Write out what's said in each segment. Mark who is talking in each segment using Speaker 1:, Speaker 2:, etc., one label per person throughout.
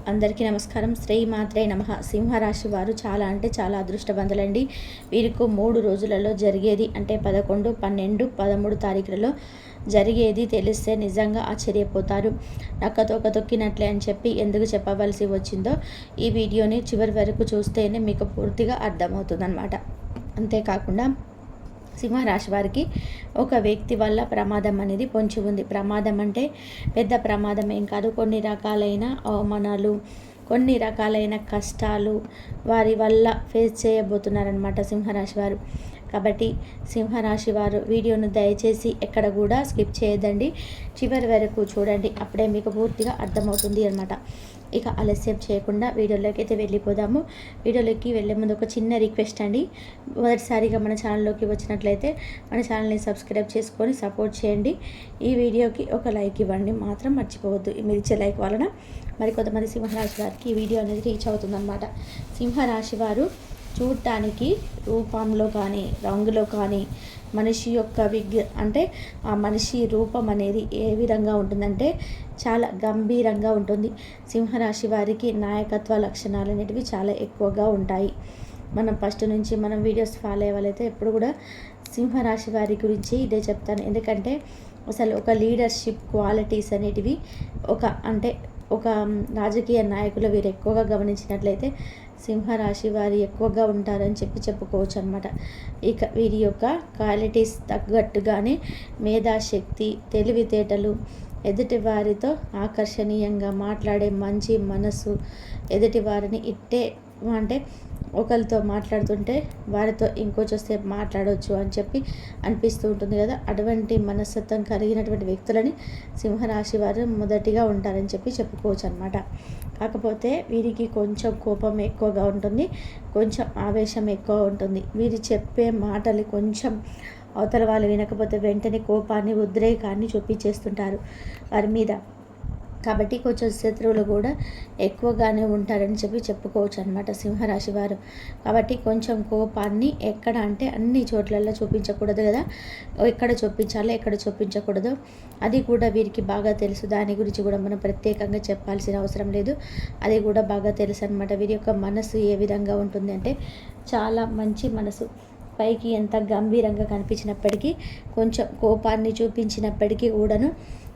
Speaker 1: అందరికీ నమస్కారం. శ్రీ మాత్రే నమః. సింహరాశి వారు చాలా అంటే చాలా అదృష్టవంతులండి. వీరికి 3 రోజులలో జరిగేది అంటే 11, 12, 13 తారీఖులలో జరిగేది తెలిస్తే నిజంగా ఆశ్చర్యపోతారు. నక్కతోక తొక్కినట్లే అని చెప్పి ఎందుకు చెప్పవలసి వచ్చిందో ఈ వీడియోని చివరి వరకు చూస్తేనే మీకు పూర్తిగా అర్థమవుతుందన్నమాట. అంతేకాకుండా సింహరాశి వారికి ఒక వ్యక్తి వల్ల ప్రమాదం అనేది పొంచి ఉంది. ప్రమాదం అంటే పెద్ద ప్రమాదం ఏం కాదు. కొన్ని రకాలైన అవమానాలు, కొన్ని రకాలైన కష్టాలు వారి వల్ల ఫేస్ చేయబోతున్నారనమాట సింహరాశి వారు. కాబట్టి సింహరాశి వారు వీడియోను దయచేసి ఎక్కడ కూడా స్కిప్ చేయదండి, చివరి వరకు చూడండి. అప్పుడే మీకు పూర్తిగా అర్థమవుతుంది అనమాట. ఇక ఆలస్యం చేయకుండా వీడియోలోకి అయితే వెళ్ళిపోదాము. వీడియోలోకి వెళ్ళే ముందు ఒక చిన్న రిక్వెస్ట్ అండి. మొదటిసారిగా మన ఛానల్లోకి వచ్చినట్లయితే మన ఛానల్ని సబ్స్క్రైబ్ చేసుకొని సపోర్ట్ చేయండి. ఈ వీడియోకి ఒక లైక్ ఇవ్వండి మాత్రం మర్చిపోవద్దు. మీరు ఇచ్చే లైక్ వలన మరి కొంతమంది సింహరాశి వారికి ఈ వీడియో అనేది రీచ్ అవుతుందన్నమాట. సింహరాశి వారు చూడటానికి రూపంలో కానీ రంగులో కానీ మనిషి యొక్క అంటే ఆ మనిషి రూపం అనేది ఏ విధంగా ఉంటుందంటే చాలా గంభీరంగా ఉంటుంది. సింహరాశి వారికి నాయకత్వ లక్షణాలు అనేటివి చాలా ఎక్కువగా ఉంటాయి. మనం ఫస్ట్ నుంచి మనం వీడియోస్ ఫాలో అయ్యే వాళ్ళైతే ఎప్పుడు కూడా సింహరాశి వారి గురించి ఇదే చెప్తాను. ఎందుకంటే అసలు ఒక లీడర్షిప్ క్వాలిటీస్ అనేటివి ఒక రాజకీయ నాయకులు వీరు ఎక్కువగా గమనించినట్లయితే సింహరాశి వారి ఎక్కువగా ఉంటారని చెప్పుకోవచ్చు అనమాట. ఇక వీరి యొక్క క్వాలిటీస్ తగ్గట్టుగానే మేధాశక్తి, తెలివితేటలు, ఎదుటి వారితో ఆకర్షణీయంగా మాట్లాడే మంచి మనసు, ఎదుటి వారిని ఇట్టే అంటే ఒకరితో మాట్లాడుతుంటే వారితో ఇంకొంచెంసేపు మాట్లాడవచ్చు అని చెప్పి అనిపిస్తూ ఉంటుంది కదా. అటువంటి మనస్తత్వం కలిగినటువంటి వ్యక్తులని సింహరాశి వారు మొదటిగా ఉంటారని చెప్పుకోవచ్చు అనమాట. కాకపోతే వీరికి కొంచెం కోపం ఎక్కువగా ఉంటుంది, కొంచెం ఆవేశం ఎక్కువ ఉంటుంది. వీరు చెప్పే మాటలు కొంచెం అవతల వాళ్ళు వినకపోతే వెంటనే కోపాన్ని, ఉద్రేకాన్ని చూపించేస్తుంటారు వారి మీద. కాబట్టి కొంచెం శత్రువులు కూడా ఎక్కువగానే ఉంటారని చెప్పుకోవచ్చు అనమాట సింహరాశి వారు. కాబట్టి కొంచెం కోపాన్ని ఎక్కడ అంటే అన్ని చోట్లలో చూపించకూడదు కదా. ఎక్కడ చూపించాలో ఎక్కడ చూపించకూడదు అది కూడా వీరికి బాగా తెలుసు. దాని గురించి కూడా మనం ప్రత్యేకంగా చెప్పాల్సిన అవసరం లేదు, అది కూడా బాగా తెలుసు అనమాట. వీరి యొక్క మనసు ఏ విధంగా ఉంటుంది అంటే చాలా మంచి మనసు. పైకి ఎంత గంభీరంగా కనిపించినప్పటికీ, కొంచెం కోపాన్ని చూపించినప్పటికీ కూడాను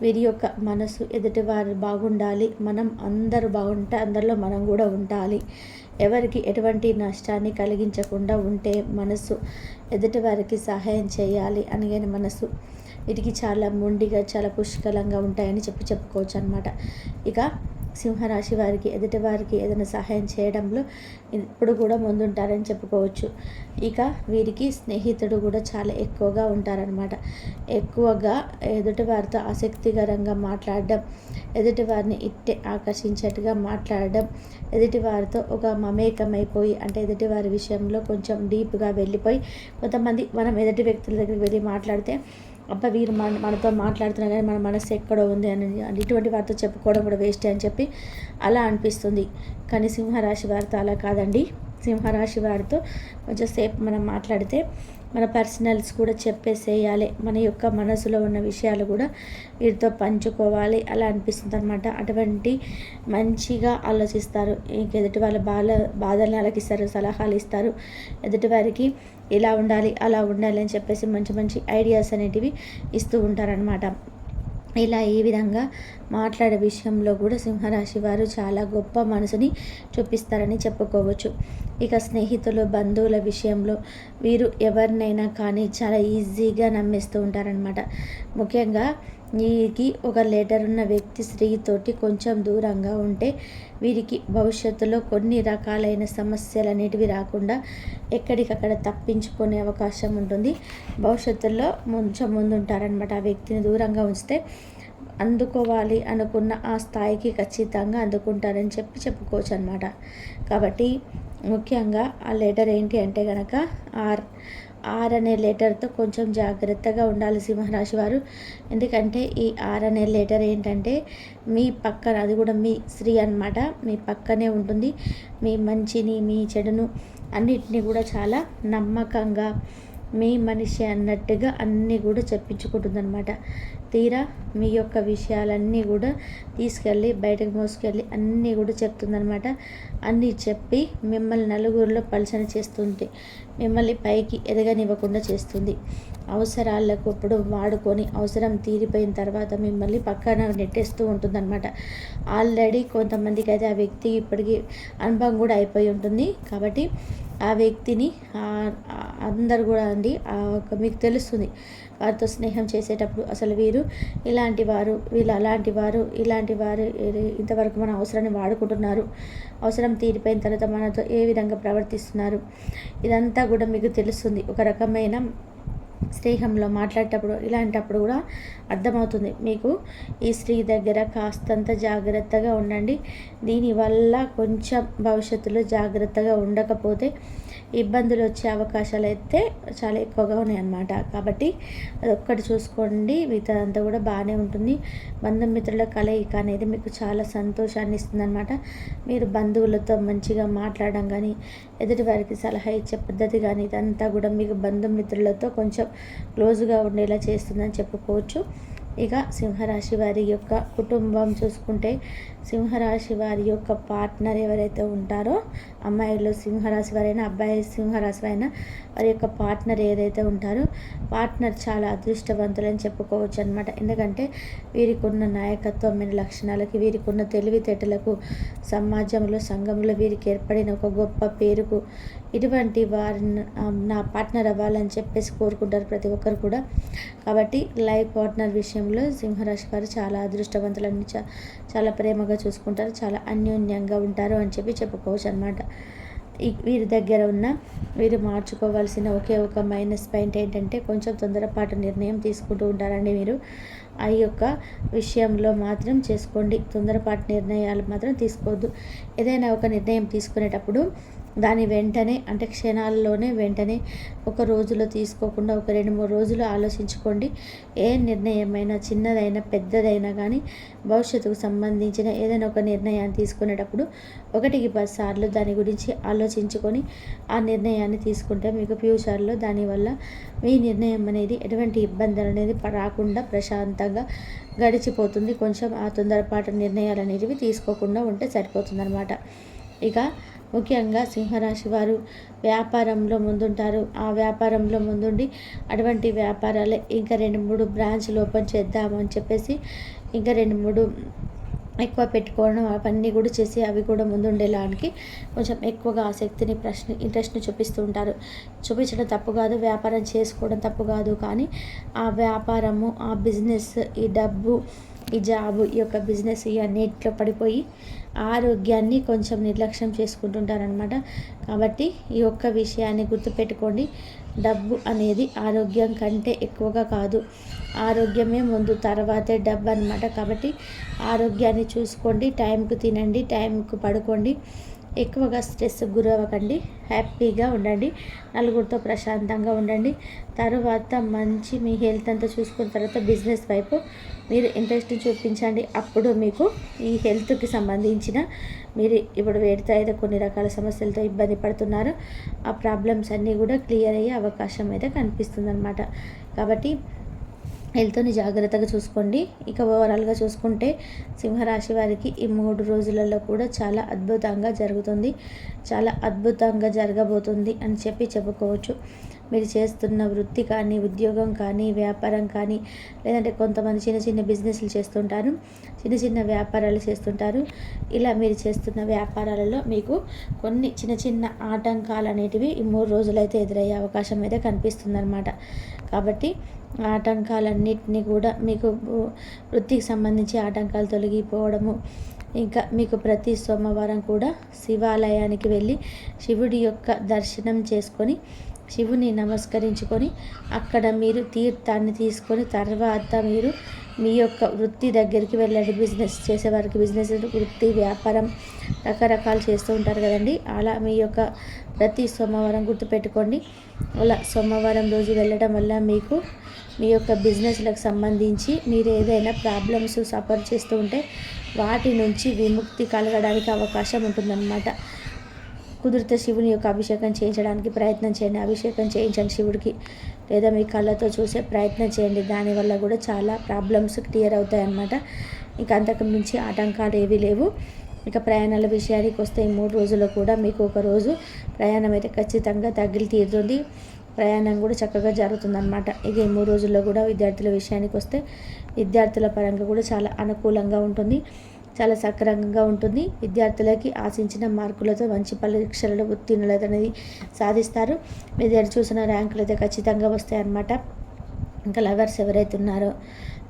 Speaker 1: వీరి యొక్క మనసు ఎదుటివారు బాగుండాలి, మనం అందరూ బాగుంటే అందరిలో మనం కూడా ఉండాలి, ఎవరికి ఎటువంటి నష్టాన్ని కలిగించకుండా ఉంటే మనసు, ఎదుటివారికి సహాయం చేయాలి అని మనసు వీటికి చాలా మొండిగా చాలా పుష్కలంగా ఉంటాయని చెప్పుకోవచ్చు అనమాట. ఇక సింహరాశి వారికి ఎదుటివారికి ఏదైనా సహాయం చేయడంలో ఇప్పుడు కూడా ముందుంటారని చెప్పుకోవచ్చు. ఇక వీరికి స్నేహితుడు కూడా చాలా ఎక్కువగా ఉంటారనమాట. ఎక్కువగా ఎదుటివారితో ఆసక్తికరంగా మాట్లాడడం, ఎదుటివారిని ఇట్టే ఆకర్షించేట్టుగా మాట్లాడడం, ఎదుటివారితో ఒక మమేకమైపోయి అంటే ఎదుటివారి విషయంలో కొంచెం డీప్గా వెళ్ళిపోయి, కొంతమంది మనం ఎదుటి వ్యక్తుల దగ్గరికి వెళ్ళి మాట్లాడితే అబ్బా వీరు మనతో మాట్లాడుతున్నా కానీ మన మనసు ఎక్కడో ఉంది అని ఇటువంటి వారితో చెప్పుకోవడం కూడా వేస్ట్ అని చెప్పి అలా అనిపిస్తుంది. కానీ సింహరాశి వారితో అలా కాదండి. సింహరాశి వారితో కొంచెం సేపు మనం మాట్లాడితే మన పర్సనల్స్ కూడా చెప్పేసేయాలి, మన యొక్క మనసులో ఉన్న విషయాలు కూడా వీరితో పంచుకోవాలి అలా అనిపిస్తుంది అనమాట. అటువంటి మంచిగా ఆలోచిస్తారు. ఎదుటి వాళ్ళ బాధలను ఆలకిస్తారు, సలహాలు ఇస్తారు, ఎదుటివారికి ఇలా ఉండాలి అలా ఉండాలి అని చెప్పేసి మంచి మంచి ఐడియాస్ అనేటివి ఇస్తూ ఉంటారనమాట. ఇలా ఈ విధంగా మాట్లాడే విషయంలో కూడా సింహరాశి వారు చాలా గొప్ప మనసుని చూపిస్తారని చెప్పుకోవచ్చు. ఇక స్నేహితులు, బంధువుల విషయంలో వీరు ఎవరినైనా కానీ చాలా ఈజీగా నమ్మేస్తూ ఉంటారనమాట. ముఖ్యంగా వీరికి ఒక లెటర్ ఉన్న వ్యక్తి స్త్రీతోటి కొంచెం దూరంగా ఉంటే వీరికి భవిష్యత్తులో కొన్ని రకాలైన సమస్యలు అనేటివి రాకుండా ఎక్కడికక్కడ తప్పించుకునే అవకాశం ఉంటుంది. భవిష్యత్తులో కొంచెం ముందుంటారనమాట. ఆ వ్యక్తిని దూరంగా ఉంచితే అందుకోవాలి అనుకున్న ఆ స్థాయికి ఖచ్చితంగా అందుకుంటారని చెప్పుకోవచ్చు అనమాట. కాబట్టి ముఖ్యంగా ఆ లెటర్ ఏంటి అంటే కనుక ఆర్ అనే లెటర్తో కొంచెం జాగ్రత్తగా ఉండాలి సింహరాశి వారు. ఎందుకంటే ఈ ఆర్ అనే లెటర్ ఏంటంటే మీ పక్కన, అది కూడా మీ స్త్రీ అన్నమాట, మీ పక్కనే ఉంటుంది. మీ మంచిని, మీ చెడును అన్నిటినీ కూడా చాలా నమ్మకంగా మీ మనిషి అన్నట్టుగా అన్నీ కూడా చెప్పించుకుంటుందన్నమాట. తీరా మీ యొక్క విషయాలన్నీ కూడా తీసుకెళ్ళి బయటకు మోసుకెళ్ళి అన్నీ కూడా చెప్తుందనమాట. అన్నీ చెప్పి మిమ్మల్ని నలుగురిలో పలచన చేస్తుంది, మిమ్మల్ని పైకి ఎదగనివ్వకుండా చేస్తుంది. అవసరాలకు ఇప్పుడు వాడుకొని అవసరం తీరిపోయిన తర్వాత మిమ్మల్ని పక్కన నెట్టేస్తూ ఉంటుందన్నమాట. ఆల్రెడీ కొంతమందికి అయితే ఆ వ్యక్తి ఇప్పటికీ అనుభవం కూడా అయిపోయి ఉంటుంది. కాబట్టి ఆ వ్యక్తిని అందరు కూడా అండి మీకు తెలుస్తుంది వారితో స్నేహం చేసేటప్పుడు అసలు వీరు ఇలాంటి వారు, వీళ్ళు అలాంటి వారు, ఇలాంటి వారు ఇంతవరకు మన అవసరాన్ని వాడుకుంటున్నారు, అవసరం తీరిపోయిన తర్వాత మనతో ఏ విధంగా ప్రవర్తిస్తున్నారు, ఇదంతా కూడా మీకు తెలుస్తుంది. ఒక రకమైన స్నేహంలో మాట్లాడేటప్పుడు ఇలాంటప్పుడు కూడా అర్థమవుతుంది మీకు. ఈ స్త్రీ దగ్గర కాస్తంత జాగ్రత్తగా ఉండండి. దీనివల్ల కొంచెం భవిష్యత్తులో జాగ్రత్తగా ఉండకపోతే ఇబ్బందులు వచ్చే అవకాశాలు అయితే చాలా ఎక్కువగా ఉన్నాయన్నమాట. కాబట్టి అదొక్కటి చూసుకోండి, మిగతా అంతా కూడా బాగానే ఉంటుంది. బంధుమిత్రుల కలయిక అనేది మీకు చాలా సంతోషాన్ని ఇస్తుందన్నమాట. మీరు బంధువులతో మంచిగా మాట్లాడడం కానీ, ఎదుటి వారికి సలహా ఇచ్చే పద్ధతి కానీ ఇదంతా కూడా మీకు బంధుమిత్రులతో కొంచెం క్లోజ్గా ఉండేలా చేస్తుందని చెప్పుకోవచ్చు. ఇక సింహరాశి వారి యొక్క కుటుంబం చూసుకుంటే, సింహరాశి వారి యొక్క పార్ట్నర్ ఎవరైతే ఉంటారో, అమ్మాయిలు సింహరాశి వారైనా అబ్బాయి సింహరాశి అయినా వారి యొక్క పార్ట్నర్ ఏదైతే ఉంటారో పార్ట్నర్ చాలా అదృష్టవంతులని చెప్పుకోవచ్చు అనమాట. ఎందుకంటే వీరికి ఉన్న నాయకత్వమైన లక్షణాలకి, వీరికి ఉన్న తెలివితేటలకు, సమాజంలో సంఘంలో వీరికి ఏర్పడిన ఒక గొప్ప పేరుకు ఇటువంటి వారిని నా పార్ట్నర్ అవ్వాలని చెప్పేసి కోరుకుంటారు ప్రతి ఒక్కరు కూడా. కాబట్టి లైఫ్ పార్ట్నర్ విషయంలో సింహరాశి వారు చాలా అదృష్టవంతులని, చాలా ప్రేమగా చూసుకుంటారు, చాలా అన్యోన్యంగా ఉంటారు అని చెప్పుకోవచ్చు అనమాట. వీరి దగ్గర ఉన్న వీరు మార్చుకోవాల్సిన ఒకే ఒక మైనస్ పాయింట్ ఏంటంటే కొంచెం తొందరపాటు నిర్ణయం తీసుకుంటూ ఉంటారండి మీరు. ఆ యొక్క విషయంలో మాత్రం చేసుకోండి, తొందరపాటు నిర్ణయాలు మాత్రం తీసుకోవద్దు. ఏదైనా ఒక నిర్ణయం తీసుకునేటప్పుడు దాని వెంటనే అంటే క్షణాల్లోనే వెంటనే ఒక రోజులో తీసుకోకుండా ఒక 2-3 రోజులు ఆలోచించుకోండి. ఏ నిర్ణయమైనా చిన్నదైనా పెద్దదైనా కానీ భవిష్యత్తుకు సంబంధించిన ఏదైనా ఒక నిర్ణయాన్ని తీసుకునేటప్పుడు 1-10 సార్లు దాని గురించి ఆలోచించుకొని ఆ నిర్ణయాన్ని తీసుకుంటే మీకు ఫ్యూచర్లో దానివల్ల మీ నిర్ణయం అనేది ఎటువంటి ఇబ్బందులు అనేది రాకుండా ప్రశాంతంగా గడిచిపోతుంది. కొంచెం ఆ తొందరపాటు నిర్ణయాలు అనేవి తీసుకోకుండా ఉంటే సరిపోతుంది అనమాట. ఇక ముఖ్యంగా సింహరాశి వారు వ్యాపారంలో ముందుంటారు. ఆ వ్యాపారంలో ముందుండి అటువంటి వ్యాపారాలే ఇంకా 2-3 బ్రాంచ్లు ఓపెన్ చేద్దామని చెప్పేసి ఇంకా 2-3 ఎక్కువ పెట్టుకోవడం అవన్నీ కూడా చేసి అవి కూడా ముందుండేలానికి కొంచెం ఎక్కువగా ఆసక్తిని ఇంట్రెస్ట్ని చూపిస్తూ ఉంటారు. చూపించడం తప్పు కాదు, వ్యాపారం చేసుకోవడం తప్పు కాదు. కానీ ఆ వ్యాపారము, ఆ బిజినెస్, ఈ డబ్బు, ఈ జాబు, ఈ యొక్క బిజినెస్ ఇవన్నిట్లో పడిపోయి ఆరోగ్యాన్ని కొంచెం నిర్లక్ష్యం చేసుకుంటుంటారనమాట. కాబట్టి ఈ ఒక్క విషయాన్ని గుర్తుపెట్టుకోండి. డబ్బు అనేది ఆరోగ్యం కంటే ఎక్కువగా కాదు, ఆరోగ్యమే ముందు, తర్వాతే డబ్బు అనమాట. కాబట్టి ఆరోగ్యాన్ని చూసుకోండి, టైంకు తినండి, టైంకు పడుకోండి, ఎక్కువగా స్ట్రెస్కి గురవ్వకండి, హ్యాపీగా ఉండండి, నలుగురితో ప్రశాంతంగా ఉండండి. తర్వాత మంచి మీ హెల్త్ అంతా చూసుకున్న తర్వాత బిజినెస్ వైపు మీరు ఇంట్రెస్ట్ చూపించండి. అప్పుడు మీకు ఈ హెల్త్కి సంబంధించిన మీరు ఇప్పుడు వేడితో అయితే కొన్ని రకాల సమస్యలతో ఇబ్బంది పడుతున్నారు, ఆ ప్రాబ్లమ్స్ అన్నీ కూడా క్లియర్ అయ్యే అవకాశం అయితే కనిపిస్తుంది అనమాట. కాబట్టి హెల్త్ని జాగ్రత్తగా చూసుకోండి. ఇక ఓవరాల్గా చూసుకుంటే సింహరాశి వారికి ఈ 3 రోజులలో కూడా చాలా అద్భుతంగా జరుగుతుంది, చాలా అద్భుతంగా జరగబోతుంది అని చెప్పుకోవచ్చు. మీరు చేస్తున్న వృత్తి కానీ, ఉద్యోగం కానీ, వ్యాపారం కానీ, లేదంటే కొంతమంది చిన్న చిన్న బిజినెస్లు చేస్తుంటారు, చిన్న చిన్న వ్యాపారాలు చేస్తుంటారు. ఇలా మీరు చేస్తున్న వ్యాపారాలలో మీకు కొన్ని చిన్న చిన్న ఆటంకాలు అనేటివి ఈ 3 రోజులైతే ఎదురయ్యే అవకాశం అయితే కనిపిస్తుందన్నమాట. కాబట్టి ఆటంకాలన్నిటినీ కూడా మీకు వృత్తికి సంబంధించి ఆటంకాలు తొలగిపోవడము, ఇంకా మీకు ప్రతి సోమవారం కూడా శివాలయానికి వెళ్ళి శివుడి యొక్క దర్శనం చేసుకొని, శివుని నమస్కరించుకొని, అక్కడ మీరు తీర్థాన్ని తీసుకొని తర్వాత మీరు మీ యొక్క వృత్తి దగ్గరికి వెళ్ళండి. బిజినెస్ చేసేవారికి బిజినెస్, వృత్తి, వ్యాపారం రకరకాలు చేస్తూ ఉంటారు కదండి. అలా మీ యొక్క ప్రతి సోమవారం గుర్తుపెట్టుకోండి. అలా సోమవారం రోజు వెళ్ళడం వల్ల మీకు మీ యొక్క బిజినెస్లకు సంబంధించి మీరు ఏదైనా ప్రాబ్లమ్స్ సఫర్ చేస్తూ ఉంటే వాటి నుంచి విముక్తి కలగడానికి అవకాశం ఉంటుందన్నమాట. కుదిరితే శివుని యొక్క అభిషేకం చేయించడానికి ప్రయత్నం చేయండి. అభిషేకం చేయించండి శివుడికి, లేదా మీ కళ్ళతో చూసే ప్రయత్నం చేయండి. దానివల్ల కూడా చాలా ప్రాబ్లమ్స్ క్లియర్ అవుతాయి అన్నమాట. ఇక అంతకు మించి ఆటంకాలు ఏవీ లేవు. ఇక ప్రయాణాల విషయానికి వస్తే ఈ 3 రోజుల్లో కూడా మీకు ఒక రోజు ప్రయాణం అయితే ఖచ్చితంగా తగిలి తీరుతుంది. ప్రయాణం కూడా చక్కగా జరుగుతుందన్నమాట. ఇక ఈ 3 రోజుల్లో కూడా విద్యార్థుల విషయానికి వస్తే విద్యార్థుల పరంగా కూడా చాలా అనుకూలంగా ఉంటుంది, చాలా సక్రమంగా ఉంటుంది. విద్యార్థులకి ఆశించిన మార్కులతో మంచి పరీక్షలలో ఉత్తీర్ణత అనేది సాధిస్తారు. విద్యార్థి చూసిన ర్యాంకులు అయితే ఖచ్చితంగా వస్తాయి అన్నమాట. ఇంకా లవర్స్ ఎవరైతే ఉన్నారో,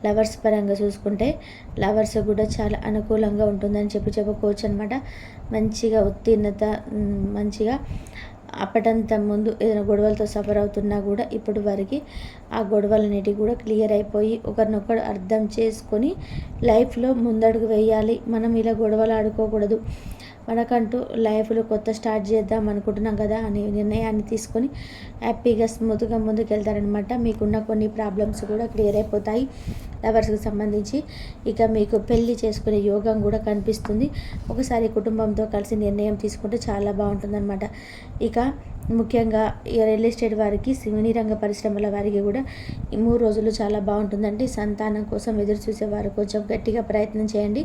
Speaker 1: లవర్స్ పరంగా చూసుకుంటే లవర్స్ కూడా చాలా అనుకూలంగా ఉంటుందని చెప్పుకోవచ్చు అనమాట. మంచిగా ఉత్తీర్ణత, మంచిగా అప్పటంత ముందు ఏదైనా గొడవలతో సఫర్ అవుతున్నా కూడా ఇప్పుడు వారికి ఆ గొడవలన్నిటి కూడా క్లియర్ అయిపోయి ఒకరినొకరు అర్థం చేసుకొని లైఫ్లో ముందడుగు వేయాలి. మనం ఇలా గొడవలు ఆడుకోకూడదు, మనకంటూ లైఫ్లో కొత్త స్టార్ట్ చేద్దాం అనుకుంటున్నాం కదా అనే నిర్ణయాన్ని తీసుకొని హ్యాపీగా స్మూత్గా ముందుకు వెళ్తారనమాట. మీకున్న కొన్ని ప్రాబ్లమ్స్ కూడా క్లియర్ అయిపోతాయి లవర్స్కి సంబంధించి. ఇక మీకు పెళ్లి చేసుకునే యోగం కూడా కనిపిస్తుంది. ఒకసారి కుటుంబంతో కలిసి నిర్ణయం తీసుకుంటే చాలా బాగుంటుందన్నమాట. ఇక ముఖ్యంగా ఈ రియల్ ఎస్టేట్ వారికి, సినీ రంగ పరిశ్రమల వారికి కూడా ఈ 3 రోజులు చాలా బాగుంటుందండి. సంతానం కోసం ఎదురు చూసేవారు కొంచెం గట్టిగా ప్రయత్నం చేయండి,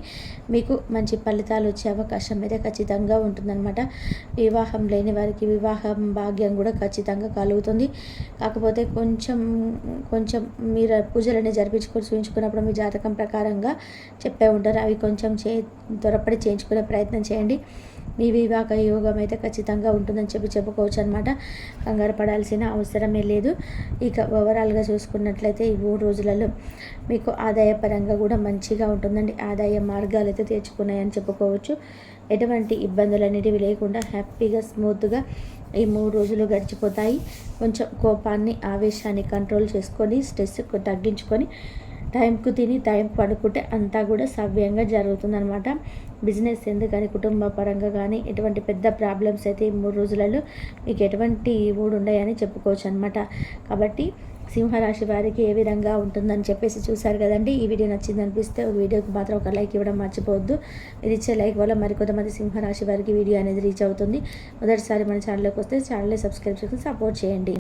Speaker 1: మీకు మంచి ఫలితాలు వచ్చే అవకాశం అయితే ఖచ్చితంగా ఉంటుందన్నమాట. వివాహం లేని వారికి వివాహం భాగ్యం కూడా ఖచ్చితంగా కలుగుతుంది. కాకపోతే కొంచెం మీరు పూజలన్నీ జరిపించుకొని చూపించుకున్నప్పుడు మీ జాతకం ప్రకారంగా చెప్పే ఉంటారు, అవి కొంచెం త్వరపడి చేయించుకునే ప్రయత్నం చేయండి. మీ వివాహ యోగం అయితే ఖచ్చితంగా ఉంటుందని చెప్పుకోవచ్చు అనమాట. కంగారు పడాల్సిన అవసరమే లేదు. ఇక ఓవరాల్గా చూసుకున్నట్లయితే ఈ 3 రోజులలో మీకు ఆదాయపరంగా కూడా మంచిగా ఉంటుందండి. ఆదాయ మార్గాలు అయితే తెచ్చుకున్నాయని చెప్పుకోవచ్చు. ఎటువంటి ఇబ్బందులు అనేటివి లేకుండా హ్యాపీగా స్మూత్గా ఈ 3 రోజులు గడిచిపోతాయి. కొంచెం కోపాన్ని, ఆవేశాన్ని కంట్రోల్ చేసుకొని స్ట్రెస్ తగ్గించుకొని టైంకు తిని టైం పడుకుంటే అంతా కూడా సవ్యంగా జరుగుతుందనమాట. బిజినెస్ ఎందుకని కుటుంబ పరంగా కానీ ఎటువంటి పెద్ద ప్రాబ్లమ్స్ అయితే ఈ 3 రోజులలో మీకు ఎటువంటి ఉండయని చెప్పుకోవచ్చు అనమాట. కాబట్టి సింహరాశి వారికి ఏ విధంగా ఉంటుందని చెప్పేసి చూసారు కదండి. ఈ వీడియో నచ్చింది అనిపిస్తే వీడియోకి మాత్రం ఒక లైక్ ఇవ్వడం మర్చిపోవద్దు. మీరు ఇచ్చే లైక్ వల్ల మరికొంతమంది సింహరాశి వారికి వీడియో అనేది రీచ్ అవుతుంది. మొదటిసారి మన ఛానల్లోకి వస్తే ఛానల్ని సబ్స్క్రైబ్ చేసుకుని సపోర్ట్ చేయండి.